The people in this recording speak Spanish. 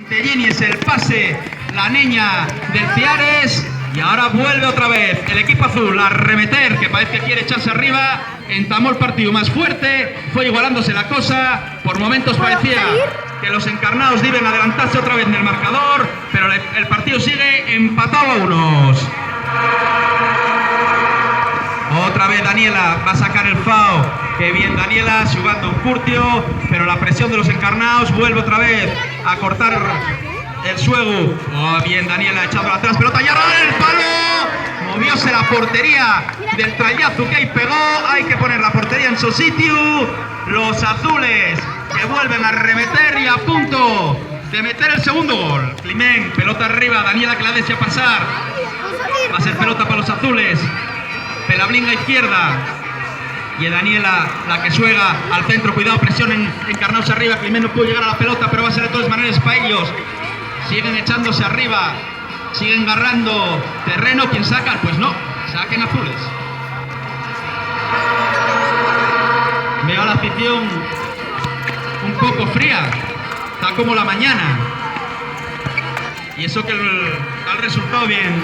Tellini es el pase, la niña del Ciares. Y ahora vuelve otra vez el equipo azul a remeter, que parece que quiere echarse arriba. Entamó el partido más fuerte, fue igualándose la cosa. Por momentos parecía que los encarnados deben adelantarse otra vez en el marcador, pero el partido sigue empatado a unos. Otra vez Daniela va a sacar el FAO. Qué bien Daniela, jugando un Curtio, pero la presión de los encarnados vuelve otra vez a cortar el Suegu. Oh, bien Daniela, echándola atrás, pelota ya en el palo. Movióse la portería del Trayazu que ahí pegó. Hay que poner la portería en su sitio. Los azules que vuelven a remeter y a punto de meter el segundo gol. Climent, pelota arriba, Daniela que la desea pasar. Va a ser pelota para los azules. Pelablinga izquierda. Y Daniela la que suega al centro. Cuidado, presión en encarnados arriba. Climent no pudo llegar a la pelota, pero va a ser de todas maneras para ellos. Siguen echándose arriba. Siguen agarrando terreno. ¿Quién saca? Pues no, saquen azules. Veo a la afición un poco fría. Está como la mañana. Y eso que el resultado bien.